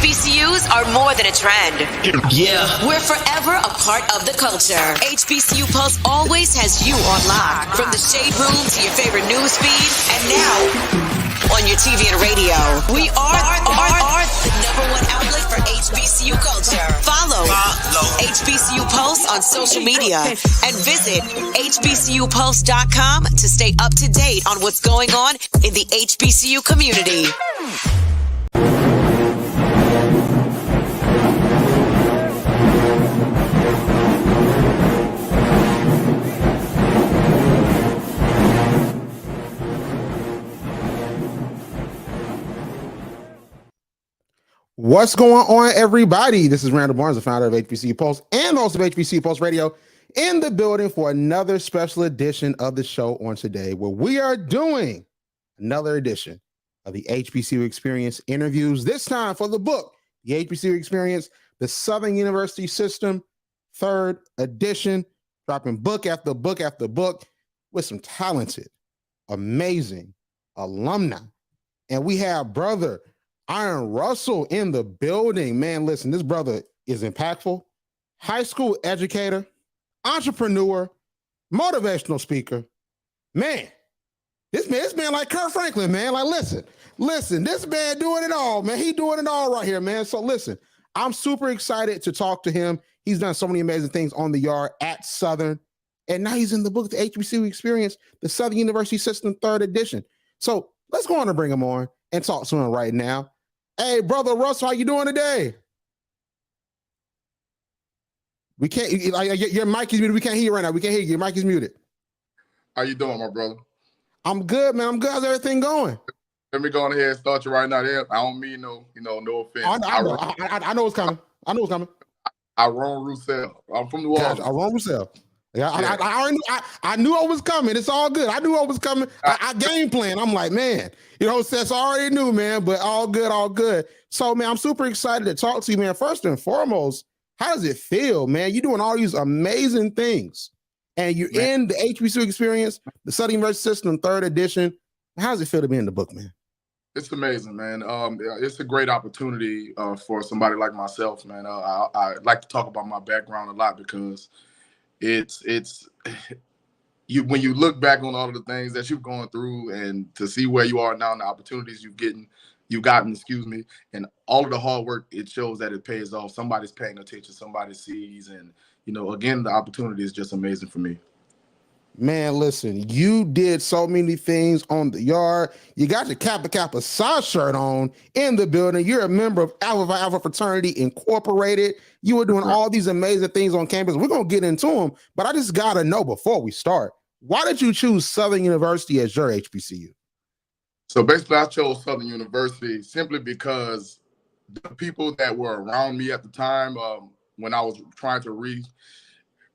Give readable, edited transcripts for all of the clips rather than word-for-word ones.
HBCUs are more than a trend. Yeah. We're forever a part of the culture. HBCU Pulse always has you on lock. From the shade room to your favorite news feed, and now on your TV and radio. We are the #1 outlet for HBCU culture. Follow HBCU Pulse on social media and visit hbcupulse.com to stay up to date on what's going on in the HBCU community. What's going on, everybody? This is Randall Barnes, the founder of HBCU Pulse and host of HBCU Pulse Radio, in the building for another special edition of the show on today, where we are doing another edition of the HBCU Experience interviews, this time for the book, The HBCU Experience, the Southern University System, 3rd edition, dropping book after book after book with some talented, amazing alumni. And we have brother Irone Roussell in the building. Man, listen, this brother is impactful, high school educator, entrepreneur, motivational speaker. Man, this man like Kurt Franklin, man. Like, listen, this man doing it all, man. He doing it all right here, man. So listen, I'm super excited to talk to him. He's done so many amazing things on the yard at Southern, and now he's in the book, The HBCU Experience, the Southern University System, 3rd edition. So let's go on and bring him on and talk to him right now. Hey, brother Russell, how you doing today? We can't, your mic is muted. We can't hear you right now. We can't hear you. Your mic is muted. How you doing, my brother? I'm good, man. I'm good. How's everything going? Let me go on ahead and start you right now. There, I don't mean no offense. I know what's coming. I know what's coming. Irone Roussell. I'm from New Orleans. Irone Roussell. Yeah, I knew I was coming. It's all good. I knew I was coming. I game plan. I'm like, man, that's already knew, man, but all good, all good. So, man, I'm super excited to talk to you, man. First and foremost, how does it feel, man? You're doing all these amazing things, and you're in the HBCU Experience, the Southern University System, 3rd edition. How does it feel to be in the book, man? It's amazing, man. It's a great opportunity for somebody like myself, man. I like to talk about my background a lot because it's when you look back on all of the things that you've gone through and to see where you are now and the opportunities you've gotten, and all of the hard work, it shows that it pays off. Somebody's paying attention, somebody sees, and again, the opportunity is just amazing for me. Man, listen, you did so many things on the yard. You got your Kappa Kappa Psi shirt on in the building. You're a member of Alpha Phi Alpha Fraternity Incorporated. You were doing all these amazing things on campus. We're going to get into them, but I just got to know before we start, why did you choose Southern University as your HBCU? So basically, I chose Southern University simply because the people that were around me at the time, when I was trying to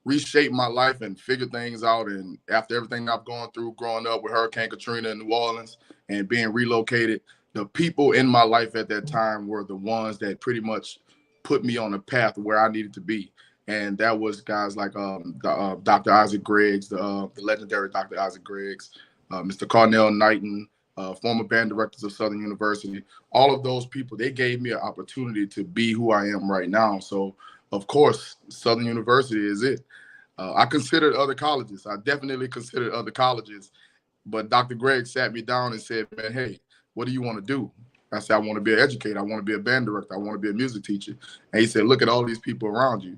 reshape my life and figure things out, and after everything I've gone through growing up with Hurricane Katrina in New Orleans and being relocated, the people in my life at that time were the ones that pretty much put me on a path where I needed to be. And that was guys like Dr. Isaac Griggs, the legendary Dr. Isaac Griggs, Mr. Carnell Knighton, former band directors of Southern University. All of those people, they gave me an opportunity to be who I am right now. So, of course, Southern University is it. I considered other colleges. I definitely considered other colleges. But Dr. Greg sat me down and said, man, hey, what do you want to do? I said, I want to be an educator. I want to be a band director. I want to be a music teacher. And he said, look at all these people around you.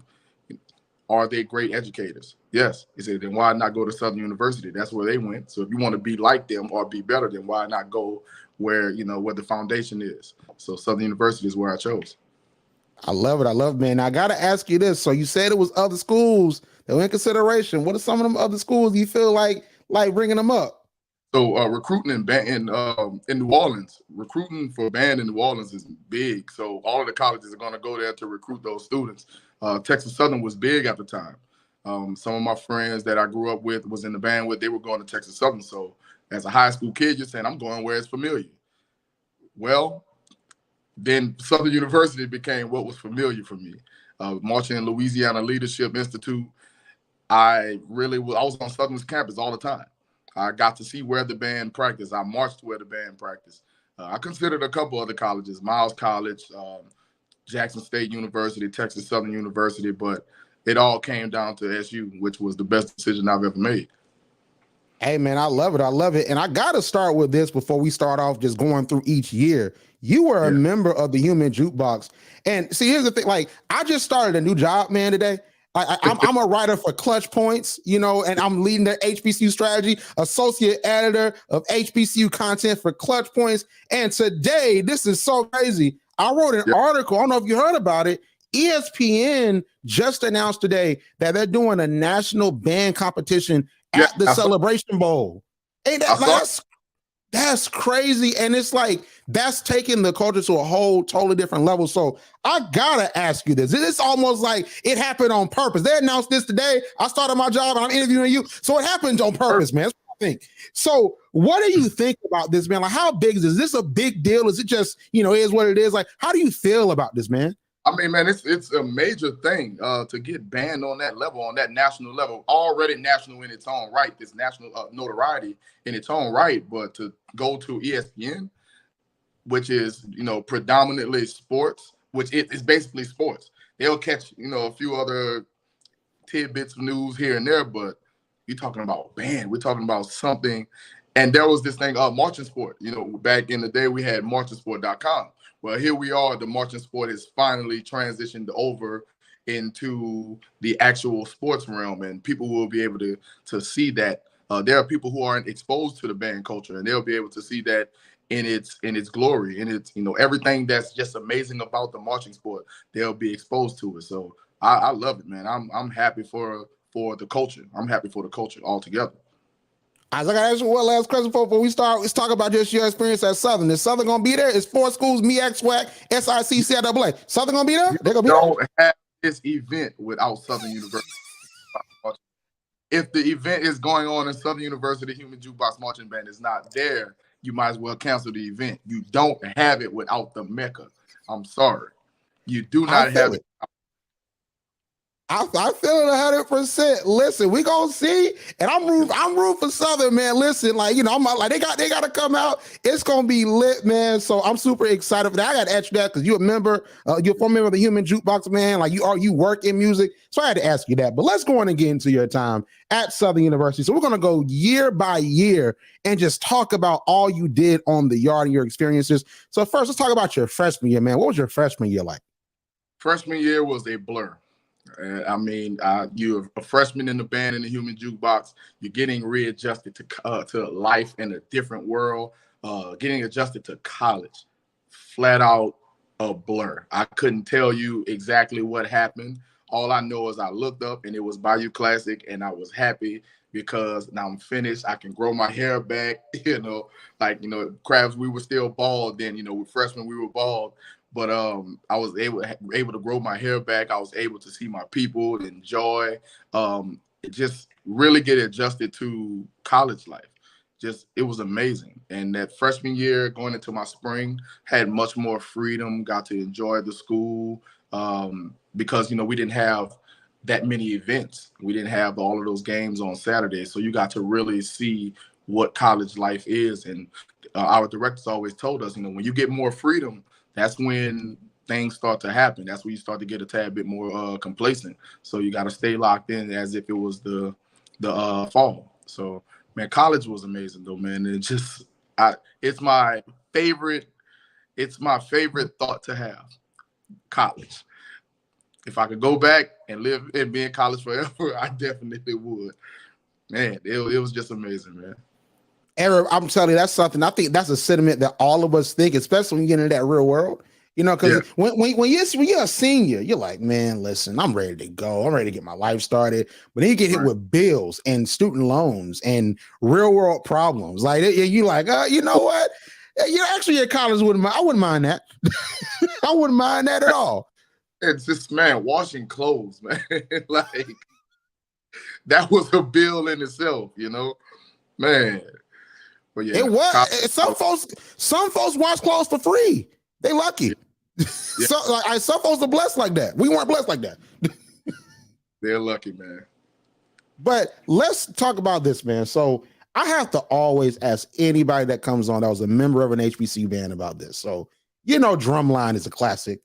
Are they great educators? Yes. He said, then why not go to Southern University? That's where they went. So if you want to be like them or be better, then why not go where the foundation is? So Southern University is where I chose. I love it. I love it, man. Now, I got to ask you this. So you said it was other schools that were in consideration. What are some of them other schools you feel like bringing them up? So recruiting in New Orleans, recruiting for band in New Orleans is big. So all of the colleges are going to go there to recruit those students. Texas Southern was big at the time. Some of my friends that I grew up with was in the band with, they were going to Texas Southern. So as a high school kid, you're saying, I'm going where it's familiar. Well, then Southern University became what was familiar for me. Marching in Louisiana Leadership Institute, I was on Southern's campus all the time. I got to see where the band practiced. I marched where the band practiced. I considered a couple other colleges, Miles College, Jackson State University, Texas Southern University, but it all came down to SU, which was the best decision I've ever made. Hey, man, I love it. I love it. And I got to start with this before we start off just going through each year. You were a member of the Human Jukebox. And see, here's the thing. Like, I just started a new job, man, today. I'm a writer for Clutch Points, you know, and I'm leading the HBCU strategy, associate editor of HBCU content for Clutch Points. And today, this is so crazy. I wrote an article. I don't know if you heard about it. ESPN just announced today that they're doing a national band competition at the Celebration Bowl. Ain't that that's crazy? And it's like that's taking the culture to a whole totally different level. So I gotta ask you this. It's almost like it happened on purpose. They announced this today. I started my job and I'm interviewing you. So it happened on purpose, man. That's what I think. So what do you think about this, man? Like, how big is this? Is this a big deal? Is it just, you know, is what it is? Like, how do you feel about this, man? I mean, man, it's a major thing to get banned on that level, on that national level, already national in its own right, this national notoriety in its own right, but to go to ESPN, which is, you know, predominantly sports, which is basically sports. They'll catch, you know, a few other tidbits of news here and there, but you're talking about band. We're talking about something. And there was this thing, Marching Sport. You know, back in the day, we had marchingsport.com. Well, here we are. The Marching Sport has finally transitioned over into the actual sports realm, and people will be able to see that. There are people who aren't exposed to the band culture, and they'll be able to see that in its glory, in its, you know, everything that's just amazing about the marching sport. They'll be exposed to it. So I love it, man. I'm happy for the culture. I'm happy for the culture altogether. I got to ask you one last question before we start. Let's talk about just your experience at Southern. Is Southern going to be there? Is 4 schools, MEAC, SWAC, SIC, CIAA. Southern going to be there? They're going to be there? Don't have this event without Southern University. If the event is going on in Southern University, Human Jukebox Marching Band is not there, you might as well cancel the event. You don't have it without the Mecca. I'm sorry. You do not have it. I feel it 100%. Listen, we gonna see, and I'm rooting for Southern, man. Listen, like, you know, I'm like they got to come out. It's gonna be lit, man. So I'm super excited for that. I got to ask you that because you're a member, you're a former member of the Human Jukebox, man. Like you work in music, so I had to ask you that. But let's go on and get into your time at Southern University. So we're gonna go year by year and just talk about all you did on the yard and your experiences. So first, let's talk about your freshman year, man. What was your freshman year like? Freshman year was a blur. I mean, you're a freshman in the band in the Human Jukebox. You're getting readjusted to life in a different world, getting adjusted to college. Flat out a blur. I couldn't tell you exactly what happened. All I know is I looked up and it was Bayou Classic, and I was happy because now I'm finished. I can grow my hair back. You know, like, you know, Krabs, we were still bald then. You know, with freshmen we were bald. But I was able to grow my hair back. I was able to see my people, enjoy, just really get adjusted to college life. Just, it was amazing. And that freshman year going into my spring, had much more freedom, got to enjoy the school because, you know, we didn't have that many events. We didn't have all of those games on Saturdays. So you got to really see what college life is. And our directors always told us, you know, when you get more freedom, that's when things start to happen. That's when you start to get a tad bit more complacent. So you got to stay locked in as if it was the fall. So, man, college was amazing though, man. It just, it's my favorite thought to have, college. If I could go back and live and be in college forever, I definitely would. Man, it was just amazing, man. Eric, I'm telling you, that's something. I think that's a sentiment that all of us think, especially when you get into that real world. You know, because when you're a senior, you're like, man, listen, I'm ready to go. I'm ready to get my life started. But then you get hit with bills and student loans and real world problems. Like you're like, you know what? You actually at college I wouldn't mind that. I wouldn't mind that at all. It's just, man, washing clothes, man. Like that was a bill in itself, you know, man. But yeah, it was. Some folks wash clothes for free. They lucky. Yeah. Some folks are blessed like that. We weren't blessed like that. They're lucky, man. But let's talk about this, man. So I have to always ask anybody that comes on that was a member of an HBCU band about this. So, you know, Drumline is a classic.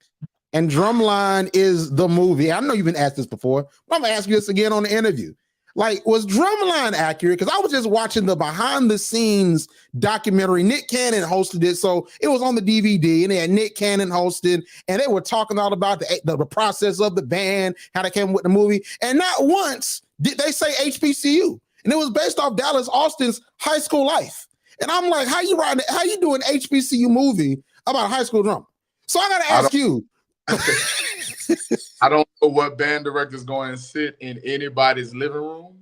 and Drumline is the movie. I know you've been asked this before, but I'm gonna ask you this again on the interview. Like, was Drumline accurate? Because I was just watching the behind the scenes documentary. Nick Cannon hosted it, so it was on the DVD, and they had Nick Cannon hosted, and they were talking all about the process of the band, how they came with the movie, and not once did they say HBCU, and it was based off Dallas Austin's high school life. And I'm like, how you doing an HBCU movie about a high school drummer? So I gotta ask you. I don't know what band director's going to sit in anybody's living room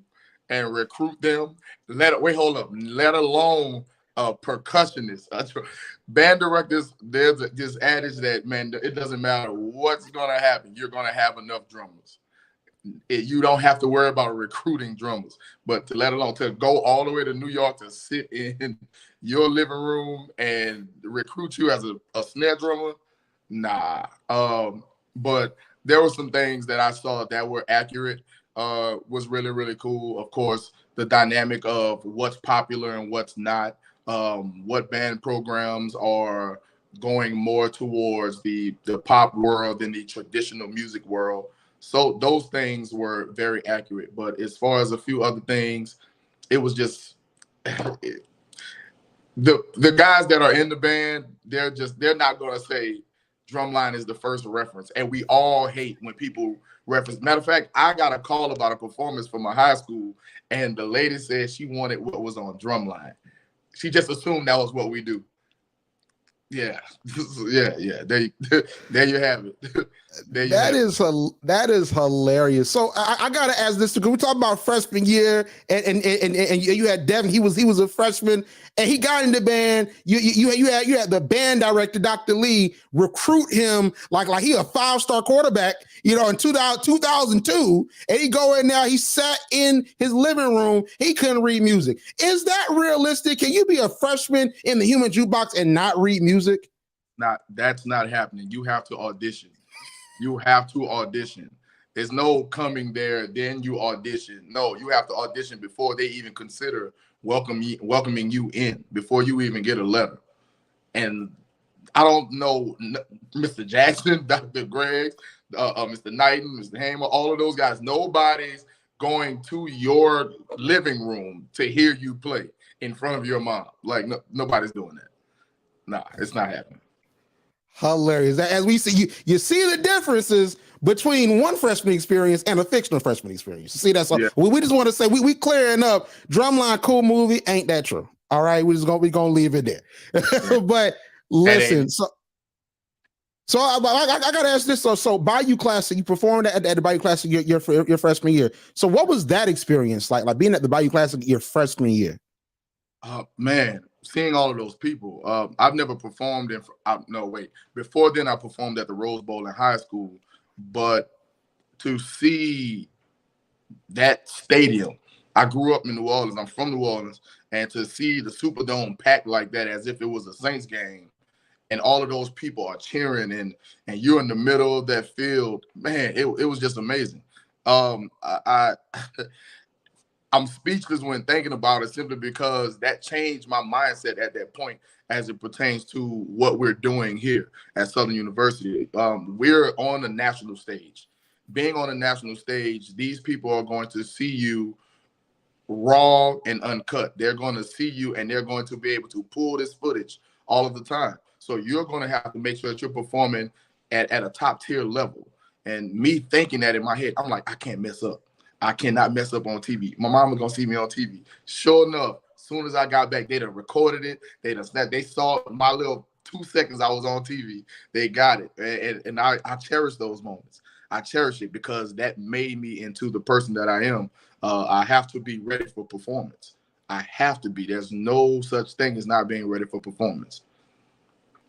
and recruit them. Let alone percussionists. Band directors, there's this adage that, man, it doesn't matter what's going to happen. You're going to have enough drummers. You don't have to worry about recruiting drummers, but let alone to go all the way to New York to sit in your living room and recruit you as a snare drummer, nah. But there were some things that I saw that were accurate, was really, really cool. Of course, the dynamic of what's popular and what's not, what band programs are going more towards the pop world than the traditional music world. So those things were very accurate. But as far as a few other things, it was just the guys that are in the band, they're not going to say Drumline is the first reference. And we all hate when people reference. Matter of fact, I got a call about a performance from my high school, and the lady said she wanted what was on Drumline. She just assumed that was what we do. Yeah. yeah. There you have it. That is hilarious. So I gotta ask this because we talk about freshman year, and you had Devin. He was a freshman, and he got in the band. You had the band director, Dr. Lee, recruit him like he a 5-star quarterback, in 2002, and he go in there. He sat in his living room. He couldn't read music. Is that realistic? Can you be a freshman in the Human Jukebox and not read music? That's not happening. You have to audition. You have to audition. There's no coming there, then you audition. No, you have to audition before they even consider welcoming you in, before you even get a letter. And I don't know, Mr. Jackson, Dr. Greg, Mr. Knighton, Mr. Hamer, all of those guys, nobody's going to your living room to hear you play in front of your mom. Like, nobody's doing that. Nah, it's not happening. Hilarious. As we see, you see the differences between one freshman experience and a fictional freshman experience. You see, that's all. Yeah. We just want to say we clearing up. Drumline, cool movie, ain't that true? All right, we gonna leave it there. But listen, so I gotta ask this. So Bayou Classic, you performed at the Bayou Classic your freshman year. So what was that experience like being at the Bayou Classic your freshman year? Man. Seeing all of those people, I've never performed before then I performed at the Rose Bowl in high school, but to see that stadium, I grew up in New Orleans, I'm from New Orleans, and to see the Superdome packed like that as if it was a Saints game, and all of those people are cheering, and you're in the middle of that field, man, it was just amazing. I'm speechless when thinking about it, simply because that changed my mindset at that point as it pertains to what we're doing here at Southern University. We're on the national stage. Being on the national stage, these people are going to see you raw and uncut. They're going to see you, and they're going to be able to pull this footage all of the time. So you're going to have to make sure that you're performing at a top tier level. And me thinking that in my head, I'm like, I can't mess up. I cannot mess up on TV. My mom was gonna see me on TV. Sure enough, as soon as I got back, they done recorded it. They saw my little 2 seconds I was on TV. They got it, and I cherish those moments. I cherish it because that made me into the person that I am. I have to be ready for performance. I have to be. There's no such thing as not being ready for performance.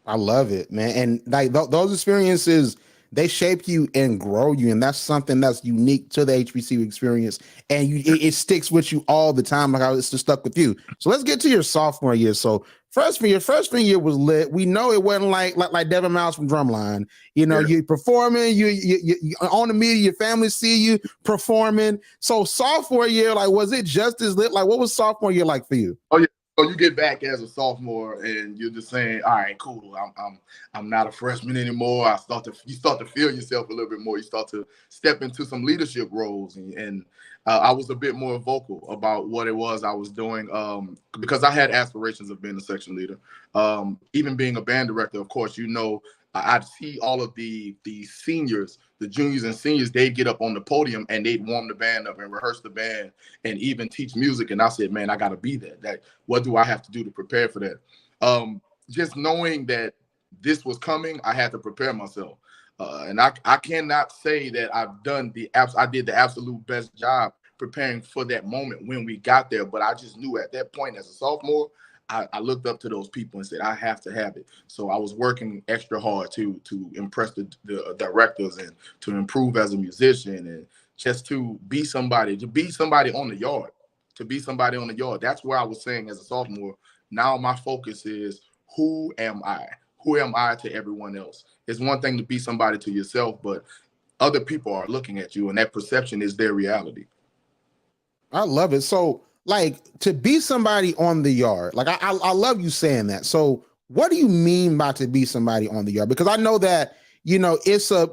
I love it, man. And like those experiences, they shape you and grow you, and that's something that's unique to the HBCU experience, and it sticks with you all the time, like how it's just stuck with you. So let's get to your sophomore year. So freshman year was lit. We know it wasn't like Devin Miles from Drumline. You're performing, you on the media, your family see you performing. So sophomore year, like, was it just as lit? Like, what was sophomore year like for you? Oh yeah, So you get back as a sophomore, and you're just saying, "All right, cool. I'm not a freshman anymore." You start to feel yourself a little bit more. You start to step into some leadership roles, and I was a bit more vocal about what it was I was doing, because I had aspirations of being a section leader. Even being a band director, of course, I'd see all of the seniors, the juniors and seniors, they'd get up on the podium and they'd warm the band up and rehearse the band and even teach music. And I said, man, I got to be that. What do I have to do to prepare for that? Just knowing that this was coming, I had to prepare myself. And I cannot say that I did the absolute best job preparing for that moment when we got there. But I just knew at that point as a sophomore, I looked up to those people and said, I have to have it. So I was working extra hard to impress the directors and to improve as a musician and just to be somebody on the yard, That's where I was saying as a sophomore, now my focus is, who am I? Who am I to everyone else? It's one thing to be somebody to yourself, but other people are looking at you and that perception is their reality. I love it. So, like, to be somebody on the yard, like I love you saying that. So what do you mean by to be somebody on the yard? Because I know that, it's a,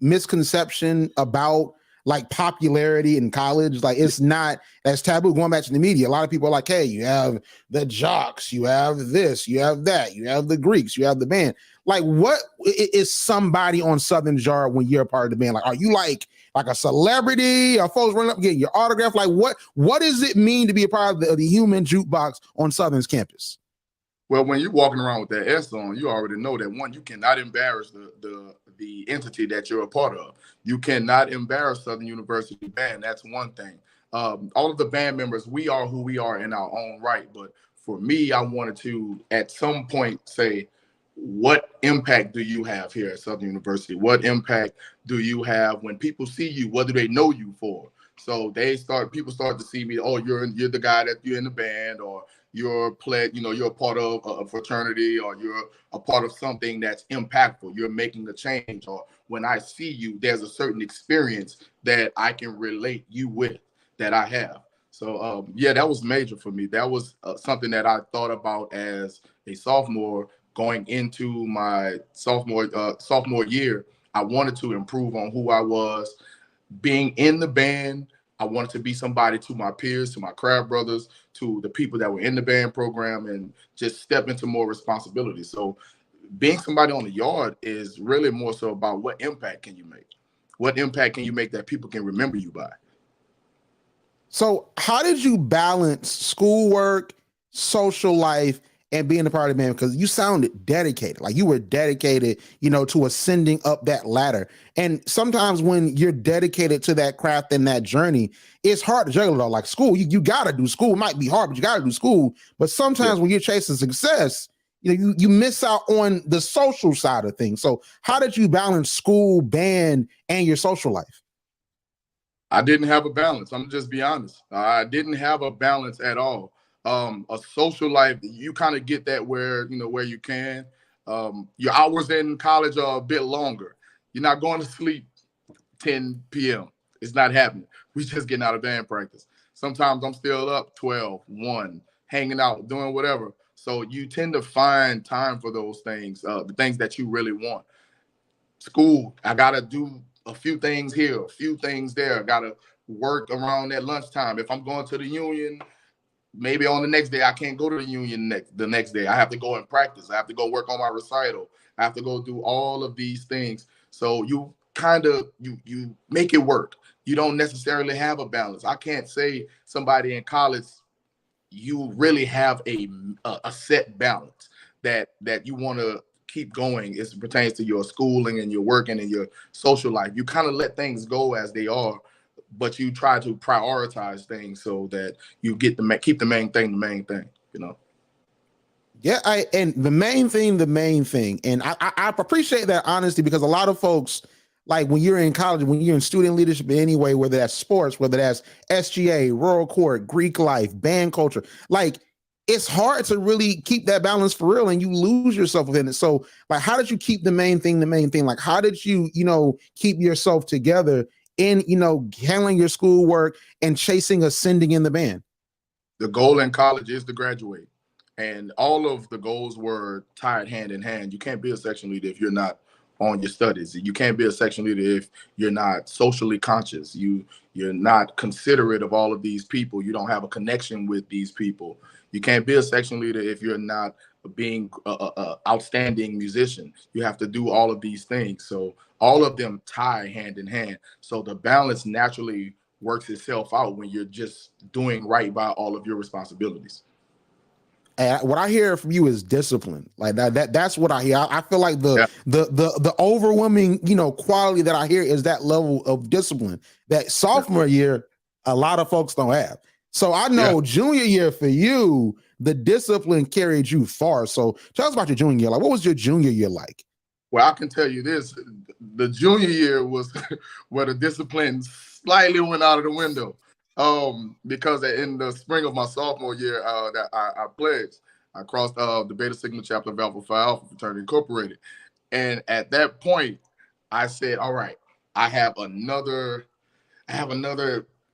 misconception about like popularity in college. Like, it's not as taboo. Going back to the media, a lot of people are like, hey, you have the jocks, you have this, you have that, you have the Greeks, you have the band. Like, what is somebody on Southern's yard when you're a part of the band? Like, are you like a celebrity? Are folks running up getting your autograph? Like, what does it mean to be a part of the human jukebox on Southern's campus? Well, when you're walking around with that S on, you already know that, one, you cannot embarrass the entity that you're a part of. You cannot embarrass Southern University band. That's one thing. All of the band members, we are who we are in our own right. But for me, I wanted to, at some point, say, what impact do you have here at Southern University? What impact do you have when people see you? What do they know you for? So people start to see me. Oh, you're the guy that you're in the band, or you're you're a part of a fraternity, or you're a part of something that's impactful. You're making a change. Or when I see you, there's a certain experience that I can relate you with that I have. So yeah, that was major for me. That was something that I thought about as a sophomore. Going into my sophomore year, I wanted to improve on who I was. Being in the band, I wanted to be somebody to my peers, to my crowd brothers, to the people that were in the band program, and just step into more responsibility. So being somebody on the yard is really more so about what impact can you make? What impact can you make that people can remember you by? So how did you balance schoolwork, social life, and being a part of the band? Because you sounded dedicated, like you were dedicated, to ascending up that ladder. And sometimes when you're dedicated to that craft and that journey, it's hard to juggle it all. Like school, you got to do school. It might be hard, but you got to do school. But sometimes when you're chasing success, you miss out on the social side of things. So how did you balance school, band, and your social life? I didn't have a balance. I'm just be honest. I didn't have a balance at all. A social life, you kind of get that where you can. Your hours in college are a bit longer. You're not going to sleep 10 p.m. It's not happening. We just getting out of band practice. Sometimes I'm still up 12, 1, hanging out, doing whatever. So you tend to find time for those things, the things that you really want. School, I got to do a few things here, a few things there. I got to work around at lunchtime. If I'm going to the union, maybe on the next day, I can't go to the union the next day. I have to go and practice. I have to go work on my recital. I have to go do all of these things. So you kind of, you make it work. You don't necessarily have a balance. I can't say somebody in college, you really have a set balance that you want to keep going as it pertains to your schooling and your working and your social life. You kind of let things go as they are, but you try to prioritize things so that you keep the main thing, Yeah, and the main thing. And I appreciate that honesty, because a lot of folks, like when you're in college, when you're in student leadership anyway, whether that's sports, whether that's SGA, rural court, Greek life, band culture, like it's hard to really keep that balance for real, and you lose yourself within it. So like, how did you keep the main thing? Like, how did you, keep yourself together in, handling your schoolwork and chasing ascending in the band? The goal in college is to graduate. And all of the goals were tied hand in hand. You can't be a section leader if you're not on your studies. You can't be a section leader if you're not socially conscious. You're not considerate of all of these people. You don't have a connection with these people. You can't be a section leader if you're not being a outstanding musician. You have to do all of these things. So all of them tie hand in hand. So the balance naturally works itself out when you're just doing right by all of your responsibilities. And what I hear from you is discipline. Like that's what I hear. I feel like the overwhelming, quality that I hear is that level of discipline that sophomore year, a lot of folks don't have. So I know junior year for you, the discipline carried you far. So tell us about your junior year. Like, what was your junior year like? Well, I can tell you this. The junior year was where the discipline slightly went out of the window. Because in the spring of my sophomore year, that I pledged, I crossed the Beta Sigma chapter of Alpha Phi Alpha Fraternity Incorporated, and at that point, I said, "All right, I have another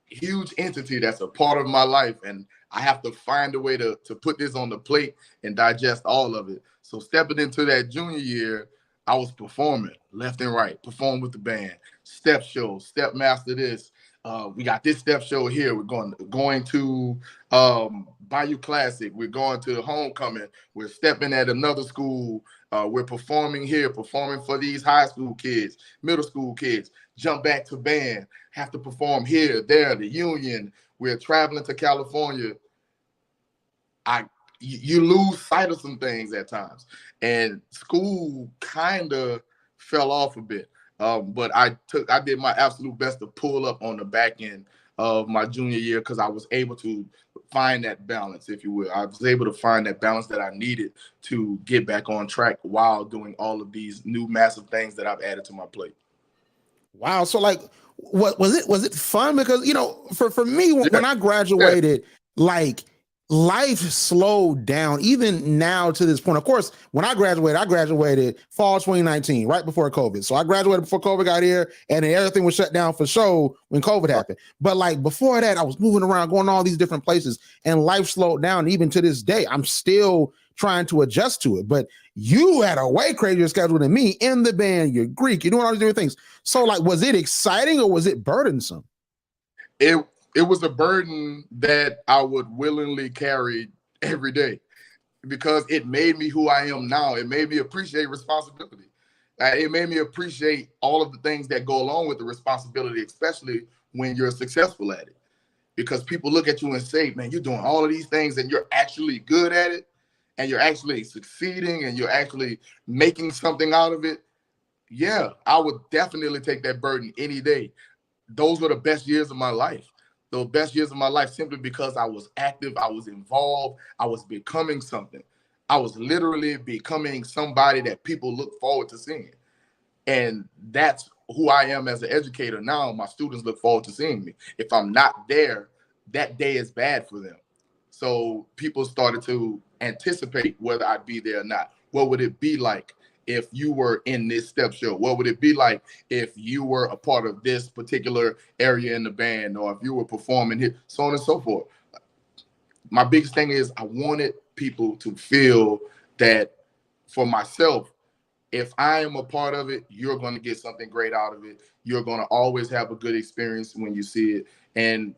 huge entity that's a part of my life, and I have to find a way to put this on the plate and digest all of it." So stepping into that junior year, I was performing left and right, perform with the band, step show, step master this. We got this step show here. We're going to Bayou Classic. We're going to homecoming. We're stepping at another school. We're performing here, performing for these high school kids, middle school kids. Jump back to band. Have to perform here, there, the Union. We're traveling to California. You lose sight of some things at times, and school kind of fell off a bit. But I did my absolute best to pull up on the back end of my junior year because I was able to find that balance, if you will. I was able to find that balance that I needed to get back on track while doing all of these new massive things that I've added to my plate. Wow. So like, what was it fun? Because, for me, when I graduated, like, life slowed down even now to this point. Of course, when I graduated fall 2019, right before COVID. So I graduated before COVID got here, and then everything was shut down for show when COVID happened. But like before that, I was moving around, going to all these different places, and life slowed down. Even to this day, I'm still trying to adjust to it. But you had a way crazier schedule than me in the band. You're Greek. You're doing all these different things. So like, was it exciting or was it burdensome? It was a burden that I would willingly carry every day because it made me who I am now. It made me appreciate responsibility. It made me appreciate all of the things that go along with the responsibility, especially when you're successful at it. Because people look at you and say, man, you're doing all of these things and you're actually good at it and you're actually succeeding and you're actually making something out of it. Yeah, I would definitely take that burden any day. Those were the best years of my life. The best years of my life simply because I was active, I was involved, I was becoming something. I was literally becoming somebody that people look forward to seeing. And that's who I am as an educator now. My students look forward to seeing me. If I'm not there, that day is bad for them. So people started to anticipate whether I'd be there or not. What would it be like if you were in this step show? What would it be like if you were a part of this particular area in the band, or if you were performing here, so on and so forth? My biggest thing is I wanted people to feel that for myself, if I am a part of it, you're going to get something great out of it. You're going to always have a good experience when you see it. And,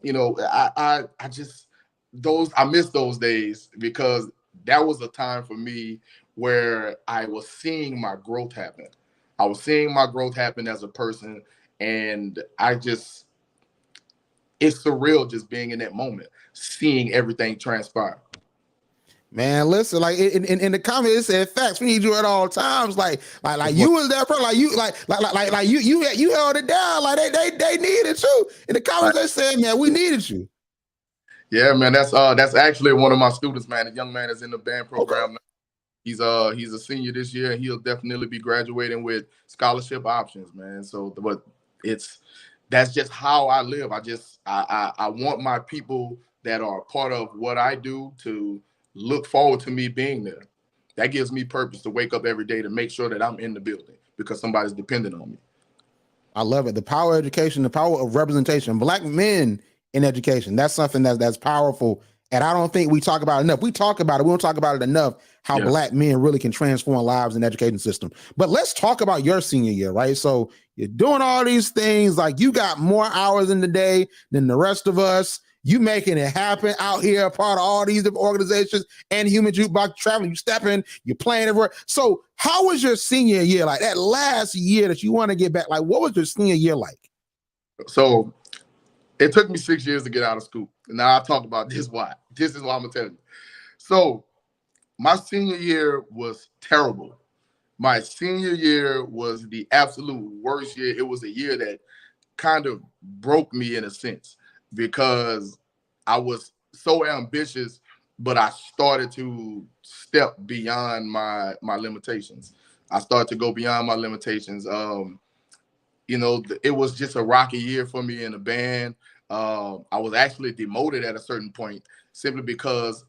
I miss those days because that was a time for me where I was seeing my growth happen. I was seeing my growth happen as a person, and it's surreal just being in that moment, seeing everything transpire. Man, listen, like in the comments, it said facts. We need you at all times. Like you was there, bro. Like you held it down. Like they needed you. In the comments, they said, man, we needed you. Yeah, man, that's actually one of my students, man. The young man is in the band program. Okay. He's a senior this year, and he'll definitely be graduating with scholarship options, man. So, but that's just how I live. I want my people that are a part of what I do to look forward to me being there. That gives me purpose to wake up every day to make sure that I'm in the building because somebody's dependent on me. I love it. The power of education, the power of representation, Black men in education. That's something that's powerful And I don't think we talk about it enough. We talk about it. We don't talk about it enough, how Black men really can transform lives in the education system. But let's talk about your senior year, right? So you're doing all these things, like you got more hours in the day than the rest of us. You making it happen out here, part of all these different organizations and Human Jukebox, traveling, you stepping, you're playing everywhere. So how was your senior year? Like that last year that you want to get back, like what was your senior year like? So it took me 6 years to get out of school. Now I'll talk about this why. This is why I'm gonna tell you. So my senior year was terrible. My senior year was the absolute worst year. It was a year that kind of broke me in a sense because I was so ambitious, but I started to step beyond my limitations. I started to go beyond my limitations. It was just a rocky year for me in the band. I was actually demoted at a certain point simply because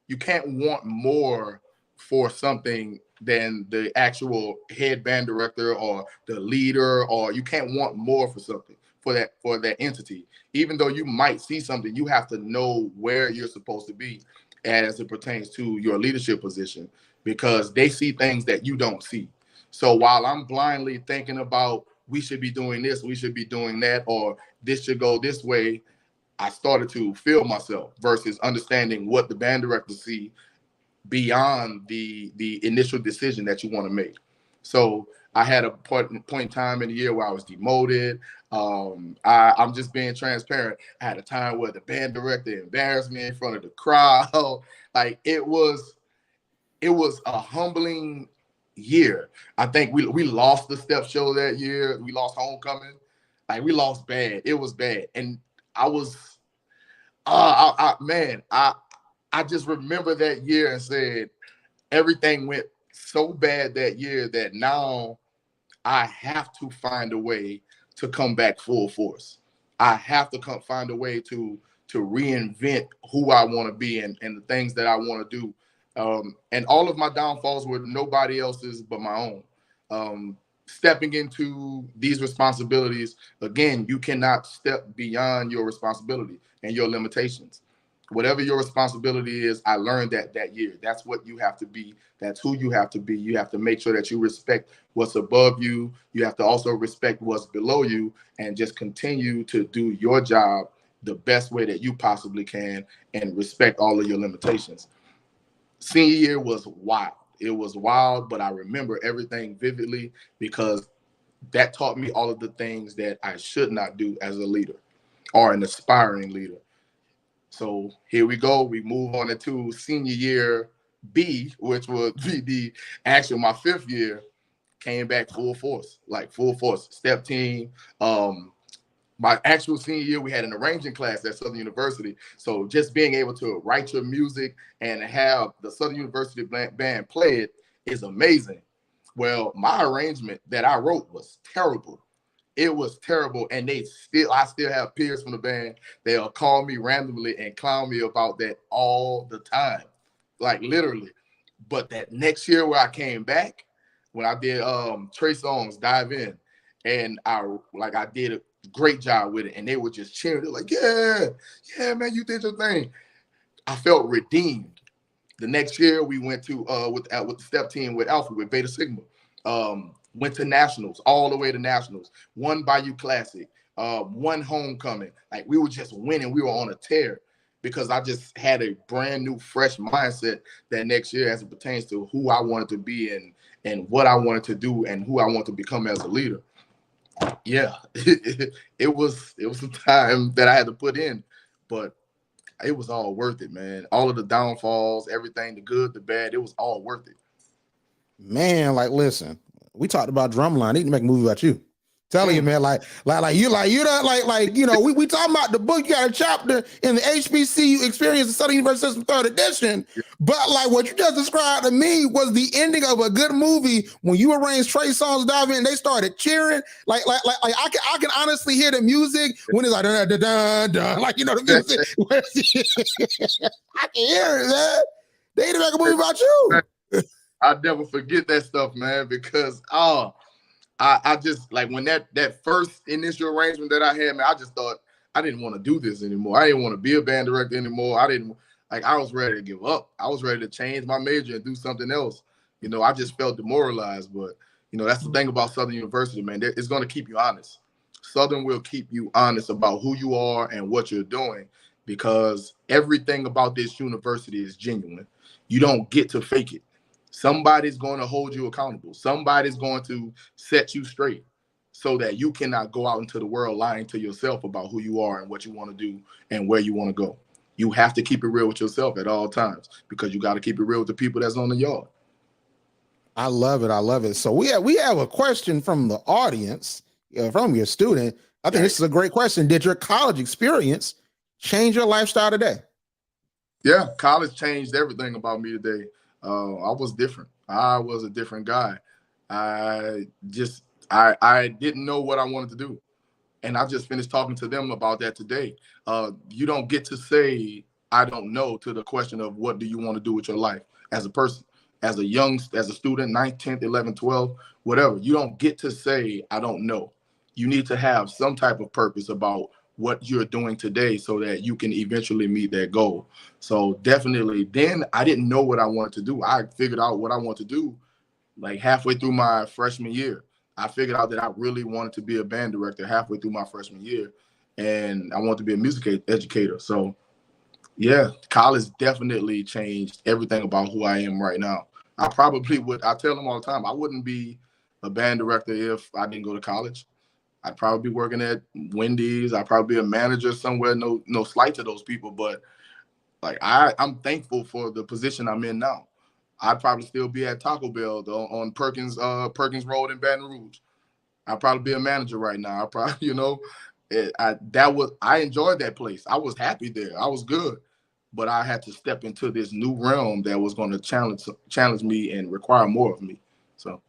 you can't want more for something than the actual head band director or the leader, or you can't want more for something for that entity. Even though you might see something, you have to know where you're supposed to be as it pertains to your leadership position, because they see things that you don't see. So while I'm blindly thinking about we should be doing this, we should be doing that, or this should go this way, I started to feel myself versus understanding what the band directors see beyond the initial decision that you want to make. So I had a point in time in the year where I was demoted. I'm just being transparent. I had a time where the band director embarrassed me in front of the crowd. Like it was a humbling year. I think we lost the step show that year. We lost homecoming. Like we lost bad. It was bad. And I was, I just remember that year and said, everything went so bad that year that now I have to find a way to come back full force. I have to find a way to reinvent who I want to be and the things that I want to do. And all of my downfalls were nobody else's but my own. Stepping into these responsibilities, again, you cannot step beyond your responsibility and your limitations. Whatever your responsibility is, I learned that year. That's what you have to be. That's who you have to be. You have to make sure that you respect what's above you. You have to also respect what's below you and just continue to do your job the best way that you possibly can and respect all of your limitations. Senior year was wild. It was wild, but I remember everything vividly because that taught me all of the things that I should not do as a leader or an aspiring leader. So here we go. We move on into senior year B, which would be my 5th year. Came back full force, step team. My actual senior year, we had an arranging class at Southern University. So just being able to write your music and have the Southern University band play it is amazing. Well, my arrangement that I wrote was terrible. It was terrible. And I still have peers from the band. They'll call me randomly and clown me about that all the time, like literally. But that next year where I came back, when I did Trey Songz, Dive In, and I did a great job with it, and they were just cheering. They're like, yeah, man, you did your thing. I felt redeemed. The next year, we went to with the step team with Alpha, with Beta Sigma. Went to nationals, all the way to nationals. Won Bayou Classic, won homecoming. Like we were just winning. We were on a tear because I just had a brand new, fresh mindset that next year as it pertains to who I wanted to be and what I wanted to do and who I want to become as a leader. Yeah, it was a time that I had to put in, but it was all worth it, man. All of the downfalls, everything, the good, the bad, it was all worth it. Man, like, listen, we talked about Drumline. They need to make a movie about you. Telling you, man, we talking about the book. You got a chapter in the HBCU Experience, the Southern University System 3rd edition. But like what you just described to me was the ending of a good movie when you arranged Trey Songz Dive In and they started cheering. Like I can honestly hear the music when it's like dun, dun, dun, dun, like the music. I can hear it, man. They need to make a movie about you. I'll never forget that stuff, man, because I just like when that first initial arrangement that I had, man, I just thought I didn't want to do this anymore. I didn't want to be a band director anymore. I was ready to give up. I was ready to change my major and do something else. You know, I just felt demoralized. But, you know, that's the thing about Southern University, man. It's going to keep you honest. Southern will keep you honest about who you are and what you're doing, because everything about this university is genuine. You don't get to fake it. Somebody's going to hold you accountable. Somebody's going to set you straight so that you cannot go out into the world lying to yourself about who you are and what you want to do and where you want to go. You have to keep it real with yourself at all times, because you got to keep it real with the people that's on the yard. I love it. I love it. So we have a question from the audience, from your student. I think this is a great question. Did your college experience change your lifestyle today? Yeah, college changed everything about me today. I was different. I was a different guy. I didn't know what I wanted to do. And I just finished talking to them about that today. You don't get to say, I don't know, to the question of what do you want to do with your life as a person, as a student, 9th, 10th, 11th, 12th, whatever. You don't get to say, I don't know. You need to have some type of purpose about what you're doing today so that you can eventually meet that goal. So definitely, then I didn't know what I wanted to do. I figured out what I want to do like halfway through my freshman year. I figured out that I really wanted to be a band director halfway through my freshman year, and I wanted to be a music educator. So yeah, college definitely changed everything about who I am right now. I probably would, I tell them all the time, I wouldn't be a band director if I didn't go to college. I'd probably be working at Wendy's. I'd probably be a manager somewhere. No slight to those people, but like I'm thankful for the position I'm in now. I'd probably still be at Taco Bell on Perkins Road in Baton Rouge. I'd probably be a manager right now. I probably, I enjoyed that place. I was happy there. I was good, but I had to step into this new realm that was going to challenge me and require more of me. So.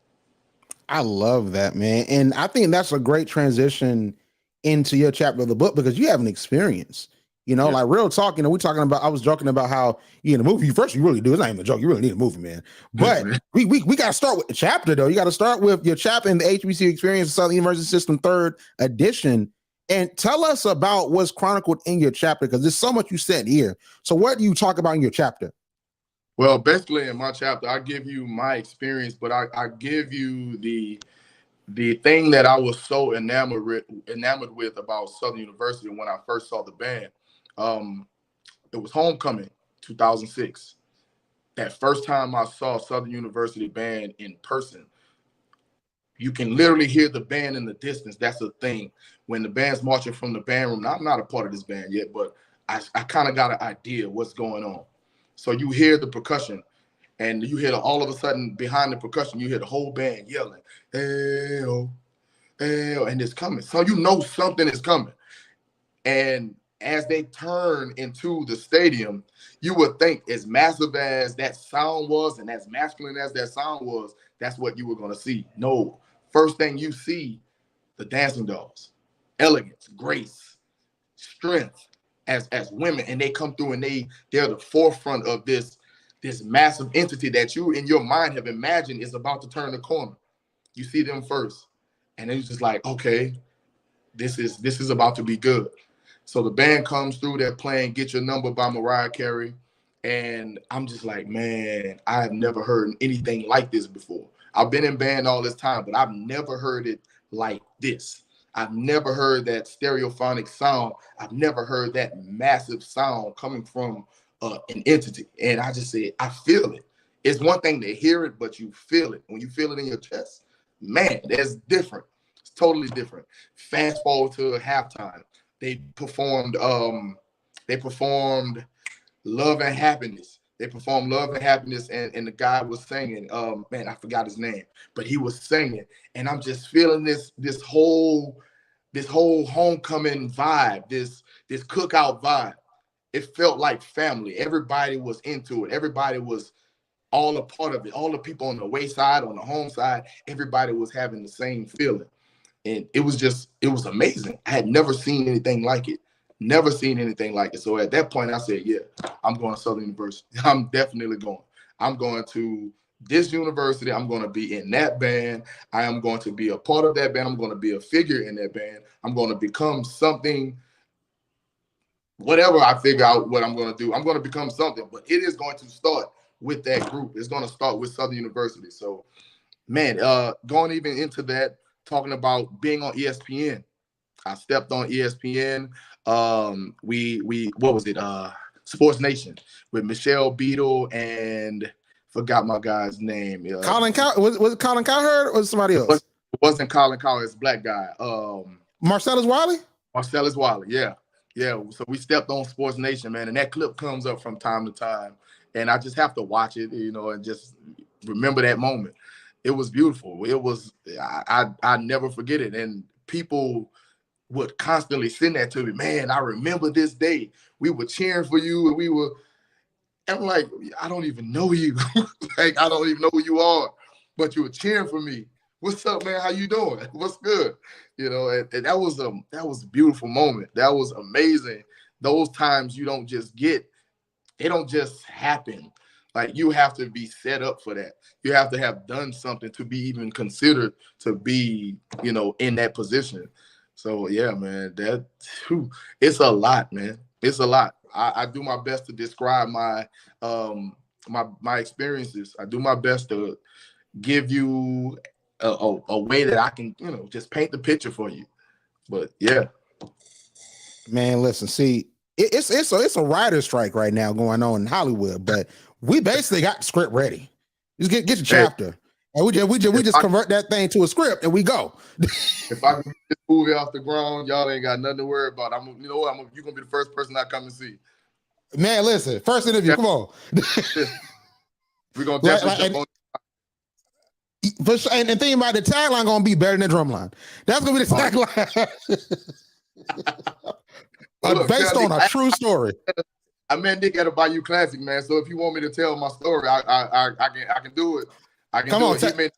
I love that, man. And I think that's a great transition into your chapter of the book, because you have an experience, like real talk, I was joking about how in a movie, first you really do. It's not even a joke. You really need a movie, man. But we got to start with the chapter though. You got to start with your chapter in the HBCU Experience Southern University System 3rd edition. And tell us about what's chronicled in your chapter, because there's so much you said here. So what do you talk about in your chapter? Well, basically in my chapter, I give you my experience, but I give you the thing that I was so enamored with about Southern University when I first saw the band. It was homecoming, 2006. That first time I saw Southern University band in person. You can literally hear the band in the distance. That's the thing. When the band's marching from the band room, I'm not a part of this band yet, but I kind of got an idea what's going on. So you hear the percussion, and you hear all of a sudden behind the percussion, you hear the whole band yelling, hey, oh, and it's coming. So you know something is coming. And as they turn into the stadium, you would think as massive as that sound was and as masculine as that sound was, that's what you were going to see. No. First thing you see, the dancing dolls, elegance, grace, strength as women, and they come through and they're the forefront of this massive entity that you in your mind have imagined is about to turn the corner. You see them first, and then it's just like, okay, this is about to be good. So the band comes through, they're playing Get Your Number by Mariah Carey, and I'm just like, man, I have never heard anything like this before. I've been in band all this time, but I've never heard it like this. I've never heard that stereophonic sound. I've never heard that massive sound coming from an entity. And I just said, I feel it. It's one thing to hear it, but you feel it. When you feel it in your chest, man, that's different. It's totally different. Fast forward to halftime. They performed Love and Happiness. They performed Love and Happiness, and the guy was singing, man, I forgot his name, but he was singing. And I'm just feeling this whole homecoming vibe, this cookout vibe. It felt like family. Everybody was into it. Everybody was all a part of it. All the people on the away side, on the home side, everybody was having the same feeling. And it was amazing. I had never seen anything like it. Never seen anything like it. So at that point, I said, yeah, I'm going to Southern University. I'm definitely going. I'm going to this university. I'm going to be in that band. I am going to be a part of that band. I'm going to be a figure in that band. I'm going to become something whatever I figure out what I'm going to do, I'm going to become something. But it is going to start with that group. It's going to start with Southern University. So, man, going even into that, talking about being on ESPN. I stepped on ESPN. We what was it? Sports Nation with Michelle Beadle and forgot my guy's name. Colin Cow was it Colin Cowherd or was it somebody else? It wasn't Colin Cowherd. It's a black guy. Marcellus Wiley. Marcellus Wiley. Yeah. So we stepped on Sports Nation, man, and that clip comes up from time to time, and I just have to watch it, and just remember that moment. It was beautiful. It was I never forget it, and people would constantly send that to me. Man, I remember this day. We were cheering for you, and I'm like, I don't even know you. Like, I don't even know who you are, but you were cheering for me. What's up, man? How you doing? What's good? And that was a beautiful moment. That was amazing. Those times you don't just get, it don't just happen. Like, you have to be set up for that. You have to have done something to be even considered to be, in that position. So yeah, man, it's a lot, man. It's a lot. I do my best to describe my experiences. I do my best to give you a way that I can, just paint the picture for you. But yeah, man, listen, see, it's a writer's strike right now going on in Hollywood, but we basically got the script ready. Just get your chapter, and we just convert that thing to a script, and we go. If I can get this movie off the ground, y'all ain't got nothing to worry about. You're gonna be the first person I come and see. Man, listen, first interview, come on. We're gonna definitely. And the thing about the tagline gonna be better than Drumline. That's gonna be the tagline. Based on a true story. I met Nick at a Bayou Classic, man. So if you want me to tell my story, I can do it. I can do it.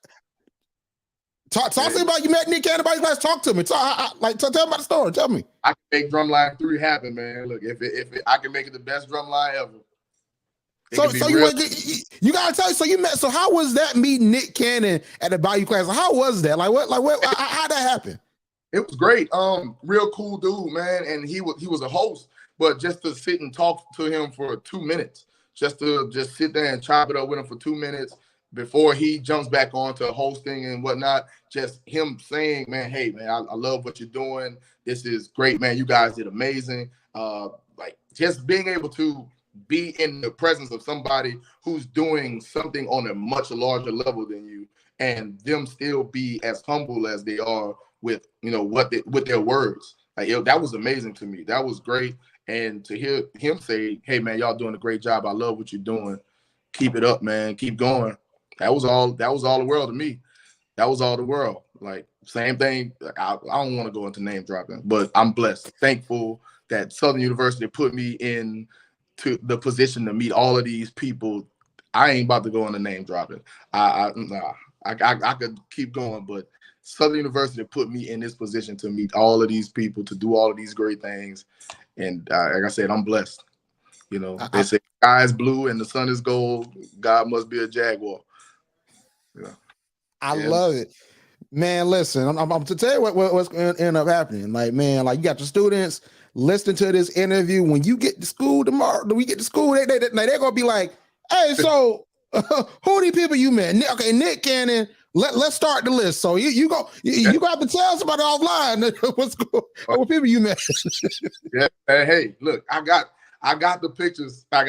Talk to me about you met Nick at a Bayou Classic. Talk to me. Tell me about the story. Tell me. I can make Drumline 3 happen, man. Look, if I can make it the best Drumline ever. So you gotta tell me. So how was that meeting Nick Cannon at the Bayou Classic? How was that? How'd that happen? It was great. Real cool dude, man. And he was a host, but just to sit and talk to him for 2 minutes, just sit there and chop it up with him for 2 minutes before he jumps back on to hosting and whatnot. Just him saying, man, hey man, I love what you're doing. This is great, man. You guys did amazing. Just being able to be in the presence of somebody who's doing something on a much larger level than you, and them still be as humble as they are with with their words. That was amazing to me. That was great. And to hear him say, hey man, y'all doing a great job. I love what you're doing. Keep it up, man. Keep going. That was all the world to me. That was all the world. Like, same thing. I don't want to go into name dropping, but I'm blessed, thankful that Southern University put me in to the position to meet all of these people. I ain't about to go into name dropping. I could keep going, but Southern University put me in this position to meet all of these people, to do all of these great things. And like I said, I'm blessed. They say sky is blue and the sun is gold. God must be a jaguar. I love it, man. Listen, I'm to tell you what's going to end up happening. You got the students listening to this interview. When you get to school tomorrow, they're gonna be like, hey, so who are these people you met? Nick Cannon. Let's start the list. So you got to tell somebody offline what people you met. Yeah. Hey, look, I got the pictures. But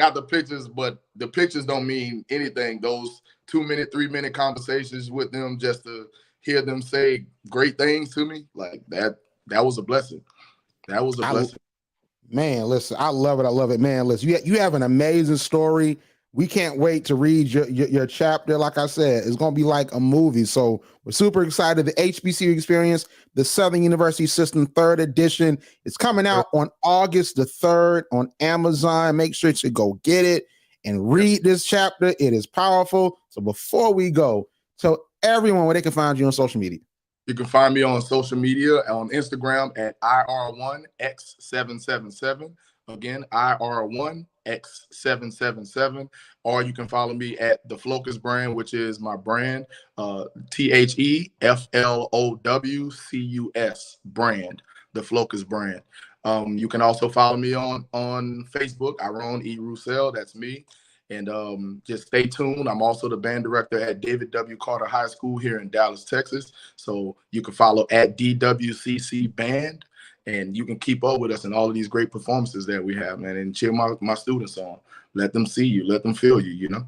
the pictures don't mean anything. Those 2-minute, 3-minute conversations with them, just to hear them say great things to me, like that was a blessing. That was a blessing. Man, listen, I love it, man. Listen, you have an amazing story. We can't wait to read your chapter. Like I said, it's going to be like a movie. So we're super excited. The HBCU Experience, the Southern University System 3rd edition, is coming out on August the 3rd on Amazon. Make sure to go get it and read this chapter. It is powerful. So before we go, tell everyone where they can find you on social media. You can find me on social media, on Instagram at IR1X777. Again, IR1X777. Or you can follow me at The Flocus Brand, which is my brand, TheFlowcus brand, The Flocus Brand. You can also follow me on Facebook, Irone E. Roussell. That's me. And just stay tuned. I'm also the band director at David W. Carter High School here in Dallas, Texas. So you can follow at DWCC Band, and you can keep up with us in all of these great performances that we have, man, and cheer my students on. Let them see you. Let them feel you, you know?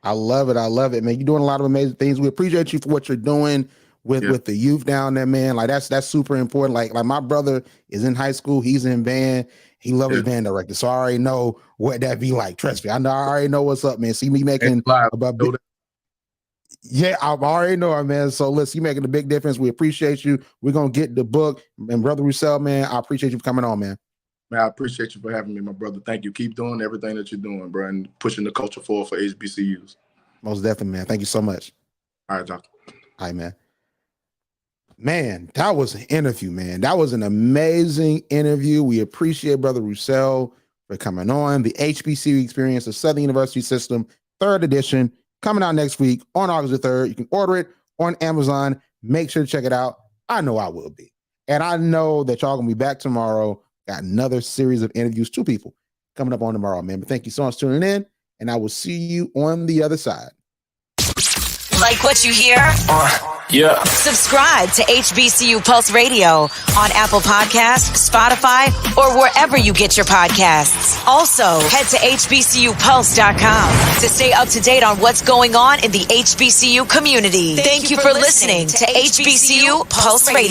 I love it. I love it, man. You're doing a lot of amazing things. We appreciate you for what you're doing with the youth down there, man. Like that's super important. Like my brother is in high school. He's in band. He loves his band director. So I already know what that be like. Trust me. I already know what's up, man. See me making yeah, I already know it, man. So listen, you making a big difference. We appreciate you. We're gonna get the book. And Brother Roussell, man, I appreciate you for coming on, man. Man, I appreciate you for having me, my brother. Thank you. Keep doing everything that you're doing, bro, and pushing the culture forward for HBCUs. Most definitely, man. Thank you so much. All right, Doctor. All right, man. Man, that was an interview, man. That was an amazing interview. We appreciate Brother Roussell for coming on. The HBCU Experience, the Southern University System, 3rd edition, coming out next week on August the 3rd. You can order it on Amazon. Make sure to check it out. I know I will be. And I know that y'all going to be back tomorrow. Got another series of interviews, 2 people coming up on tomorrow, man. But thank you so much for tuning in, and I will see you on the other side. Like what you hear? Yeah. Subscribe to HBCU Pulse Radio on Apple Podcasts, Spotify, or wherever you get your podcasts. Also, head to hbcupulse.com to stay up to date on what's going on in the HBCU community. Thank you for listening to HBCU Pulse Radio.